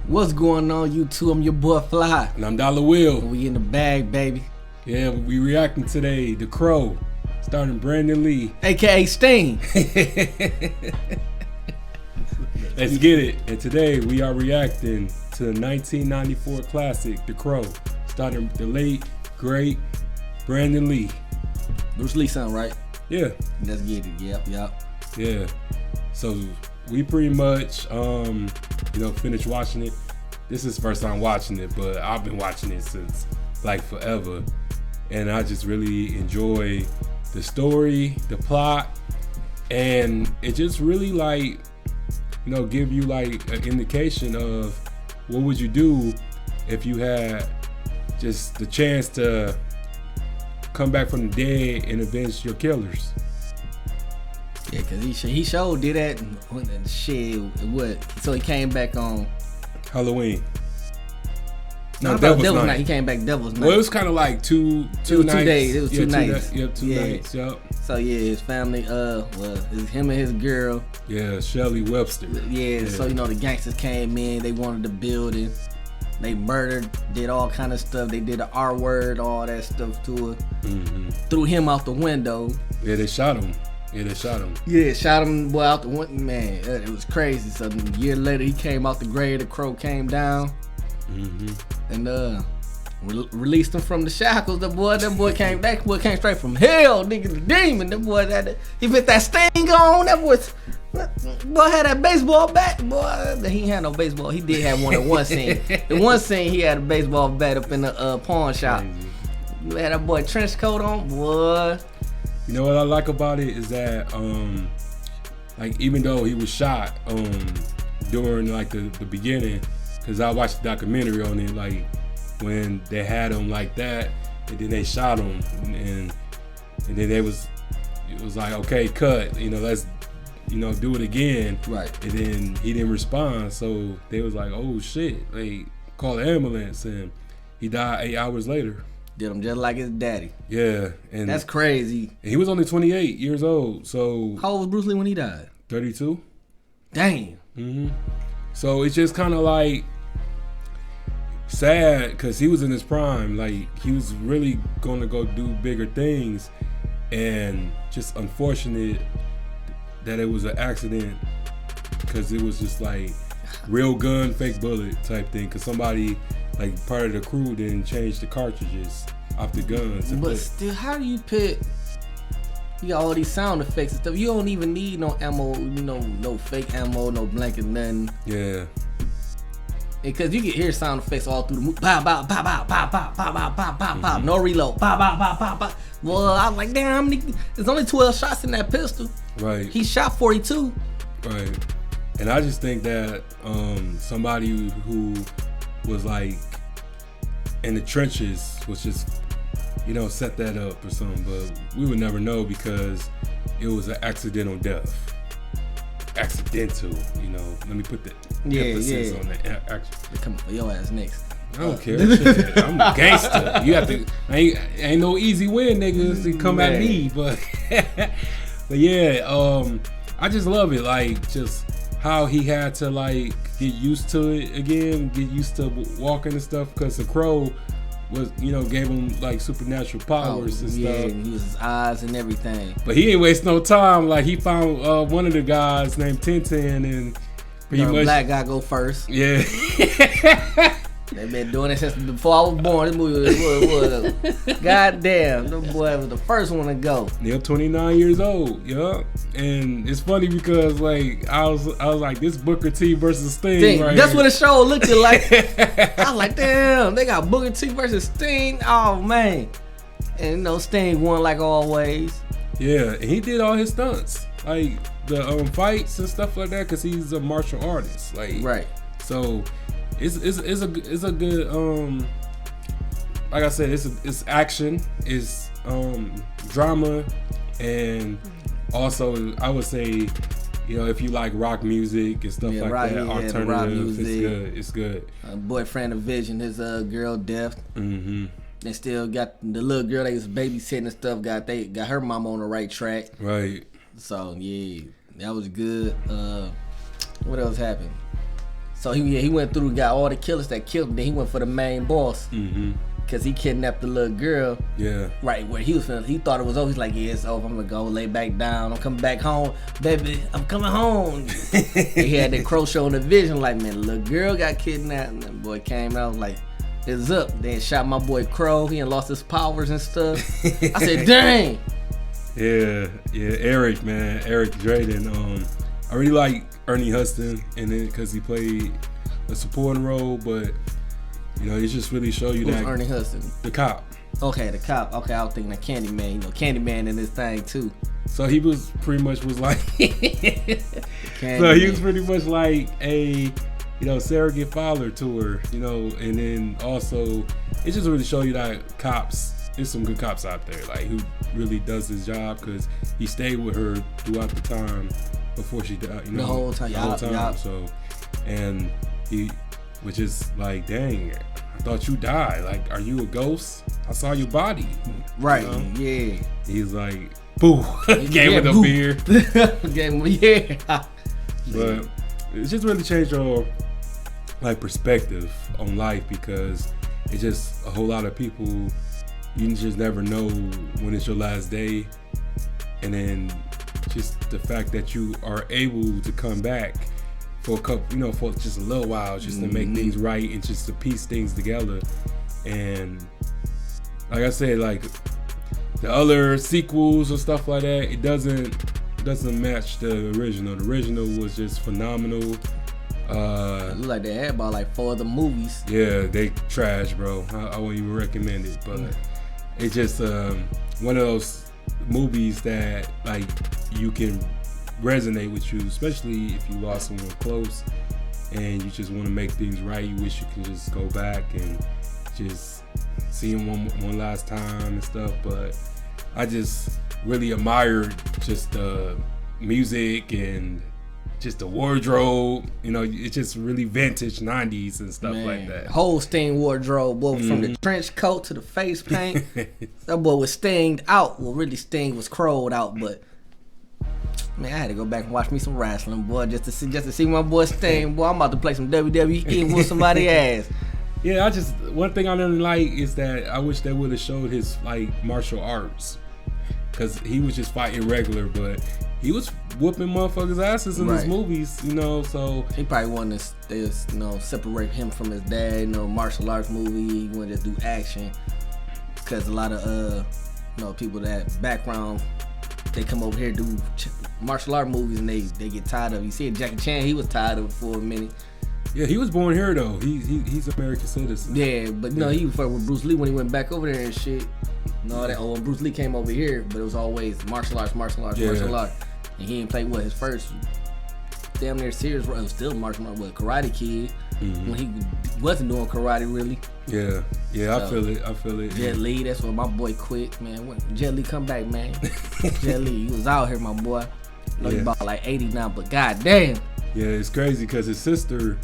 What's going on, YouTube? I'm your boy Fly. And I'm Dollar Will. We in the bag, baby. Yeah, we reacting today. The Crow, starring Brandon Lee. AKA Sting. Let's get it. And today we are reacting to the 1994 classic, The Crow, starring the late, great Brandon Lee. Bruce Lee sound right? Yeah. Let's get it. Yep. Yeah. So we pretty much, finished watching it. This is the first time watching it, but I've been watching it since like forever. And I just really enjoy the story, the plot, and it just really give you like an indication of what would you do if you had just the chance to come back from the dead and avenge your killers. Yeah, cause he showed did that shit. What? So he came back on Halloween. No, Devil's Night. He came back Devil's Night. Well, it was kind of like two nights. 2 days. It was 2 nights. Two nights. Yep. So yeah, his family, it's him and his girl. Yeah, Shelley Webster. Yeah. So the gangsters came in. They wanted the building. They murdered, did all kind of stuff. They did the R word, all that stuff to her. Mm-hmm. Threw him out the window. Yeah, they shot him. Yeah, shot him out the window. Man, it was crazy. So a year later, he came out the grave. The Crow came down, and released him from the shackles. That boy came. That boy came straight from hell, nigga. The demon. That boy he put that sting on. That boy had that baseball bat. Boy, he ain't had no baseball. He did have one in one scene. The one scene he had a baseball bat up in the pawn shop. You had that boy trench coat on, boy. You know what I like about it is that, even though he was shot during the beginning, because I watched the documentary on it, like when they had him like that, and then they shot him, and then it was like, okay, cut, let's do it again, right? And then he didn't respond, so they was like, oh shit, they called the ambulance, and he died 8 hours later. Did him just like his daddy. Yeah, and that's crazy. And he was only 28 years old. So how old was Bruce Lee when he died? 32. Damn. So it's just kind of like sad because he was in his prime. Like he was really gonna go do bigger things, and just unfortunate that it was an accident because it was just like real gun, fake bullet type thing. Because somebody, like part of the crew, didn't change the cartridges off the guns. But still, how do you put? You got all these sound effects and stuff. You don't even need no ammo, no fake ammo, no blanket, nothing. Yeah. Because you can hear sound effects all through the movie. Pow, pow, pow, pow, pow, pow, pow, pow, pow, pow, pow. No reload. Pow, pow, pow, pow, pow. Well, I was like, damn, how many? There's only 12 shots in that pistol. Right. He shot 42. Right. And I just think that somebody who was like in the trenches was just, set that up or something, but we would never know because it was an accidental death. Accidental, let me put the emphasis on that. They're coming for your ass next. I don't care. Shit. I'm a gangster. You have to. Ain't no easy win, niggas. To come at me, but yeah. I just love it. Like just how he had to get used to it again, get used to walking and stuff. Because the Crow was, gave him supernatural powers and stuff. Yeah, and he was his eyes and everything. But he ain't waste no time. Like he found one of the guys named Tintin and pretty much black guy go first. Yeah. They've been doing it since before I was born. This movie was goddamn. The boy was the first one to go. Yep, 29 years old. Yup. And it's funny because I was like, this Booker T versus Sting. Right that's here. what the show looked like. I was like, damn, they got Booker T versus Sting. Oh man. And Sting won like always. Yeah, and he did all his stunts, like the fights and stuff like that, because he's a martial artist. Right. So it's a good like I said, it's action, it's drama, and also I would say, if you like rock music and stuff like that, alternative, rock music. It's good. Boyfriend of Vision, his girl Death. They still got the little girl they was babysitting and stuff. Got her mama on the right track. Right. So yeah, that was good. What else happened? So he went through and got all the killers that killed him. Then he went for the main boss. Mm-hmm. Cause he kidnapped the little girl. Yeah. Right where he was feeling. He thought it was over. He's like, yeah, it's over. I'm gonna go lay back down. I'm coming back home, baby. I'm coming home. He had that Crow showing the vision. Like, man, the little girl got kidnapped. And that boy came out like, it's up. Then shot my boy Crow. He had lost his powers and stuff. I said, dang. Yeah. Eric, man, Eric Drayden. I really like Ernie Hudson in it because he played a supporting role, but. You know, it just really show you that Ernie Hudson, the cop. Okay, the cop. Okay, I was thinking the Candyman. You know, Candyman in this thing too. So he was pretty much like. So he was pretty much like a, surrogate father to her. You know, and then also it just really show you that cops. There's some good cops out there, like who really does his job because he stayed with her throughout the time before she died. You know, the whole time. So, and he. Which is like, dang, I thought you died. Like, are you a ghost? I saw your body. Right, yeah. He's like, boo. Gave him a beer. Gave him, yeah. But it just really changed your, like, perspective on life because it's just a whole lot of people, you just never know when it's your last day. And then just the fact that you are able to come back for a couple, for just a little while, just to make things right and just to piece things together. And like I said, like the other sequels or stuff like that, it doesn't match the original. The original was just phenomenal. It looked like they had about like 4 other movies. Yeah, they trash, bro. I wouldn't even recommend it, but it's just one of those movies that like you can resonate with you, especially if you lost someone close and you just want to make things right. You wish you can just go back and just see him one last time and stuff. But I just really admired just the music and just the wardrobe. It's just really vintage 90s and stuff like that. Whole Sting wardrobe, boy, from the trench coat to the face paint. That boy was stinged out. Well, really Sting was crowed out, but man, I had to go back and watch me some wrestling, boy, just to see my boy Sting. Boy, I'm about to play some WWE and whoop somebody's ass. Yeah, one thing I didn't like is that I wish they would have showed his like martial arts, cause he was just fighting regular, but he was whooping motherfuckers' asses in his movies, So he probably wanted to, separate him from his dad. Martial arts movie. He wanted to do action, cause a lot of people that background. They come over here do martial art movies and they get tired of it. You see Jackie Chan, he was tired of it for a minute. Yeah, he was born here though. He's an American citizen. Yeah, but he was with Bruce Lee when he went back over there and shit. When Bruce Lee came over here, but it was always martial arts. And he didn't play his first damn near serious role. It was still martial arts with Karate Kid when he wasn't doing karate really. Yeah, so, I feel it. Jet Li, that's when my boy quit, man. When Jet Li come back, man. Jet Li, he was out here, my boy. He's about like 80 now, but goddamn. Yeah, it's crazy because his sister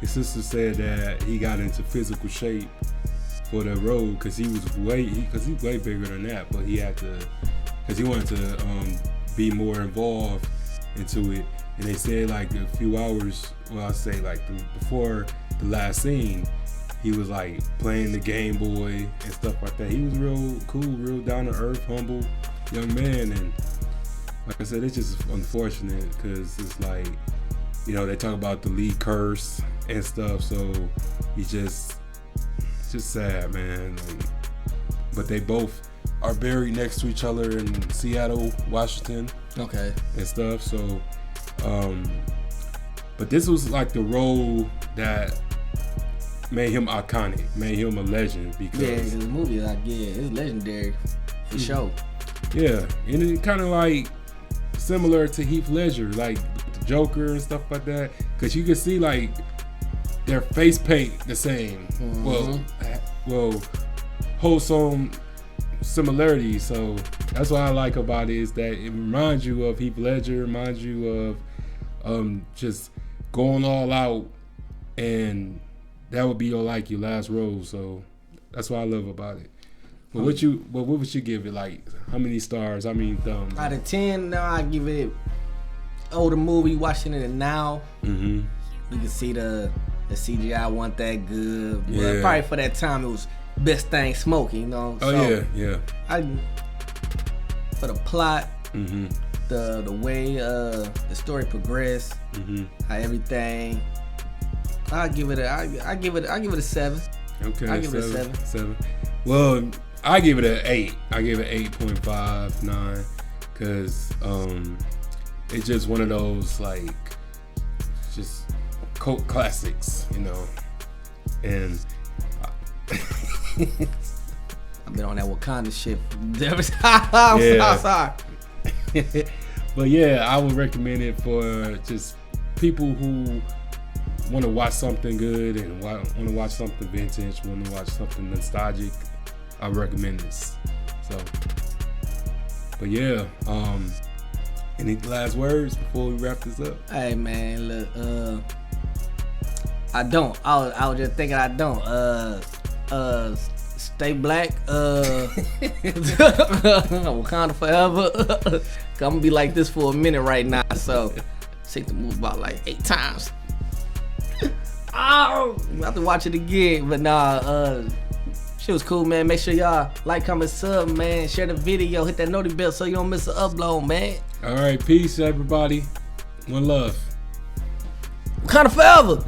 said that he got into physical shape for the role because he was way bigger than that, but he had to because he wanted to be more involved into it. And they said like a few hours, well, I say like before the last scene, he was like playing the Game Boy and stuff like that. He was real cool, real down to earth, humble young man. And like I said, it's just unfortunate because it's like, they talk about the Lee curse and stuff. So it's just sad, man. Like, but they both are buried next to each other in Seattle, Washington. Okay. And stuff. So, but this was like the role that made him iconic, made him a legend because the movie it's legendary for sure. Yeah, and it kind of like similar to Heath Ledger, like the Joker and stuff like that, because you can see like their face paint the same. Well, wholesome similarities. So that's what I like about it is that it reminds you of Heath Ledger, reminds you of just going all out, and that would be your last role. So that's what I love about it. But what would you give it? Like how many stars? How many thumbs? Out of 10, now I give it older movie. Watching it now, You can see the CGI wasn't that good. But Yeah. probably for that time, it was best thing smoking, you know. Oh so yeah. For the plot, Mm-hmm. the way the story progressed, how everything, I give it a 7. Okay. I give it a 7. Well, I give it an 8. I give it 8.59 because it's just one of those like just cult classics, you know. And I've been on that Wakanda shit. I'm sorry. But yeah, I would recommend it for just people who want to watch something good and want to watch something vintage, want to watch something nostalgic. I recommend this. So, but yeah, any last words before we wrap this up? Hey man, look, I don't. I was just thinking I don't. Stay black. Wakanda forever. I'm gonna be like this for a minute right now. So, take the move about like 8 times. Oh, I have to watch it again. But nah, shit was cool, man. Make sure y'all like, comment, sub, man. Share the video. Hit that noti bell so you don't miss an upload, man. All right, peace, everybody. One love. Wakanda forever.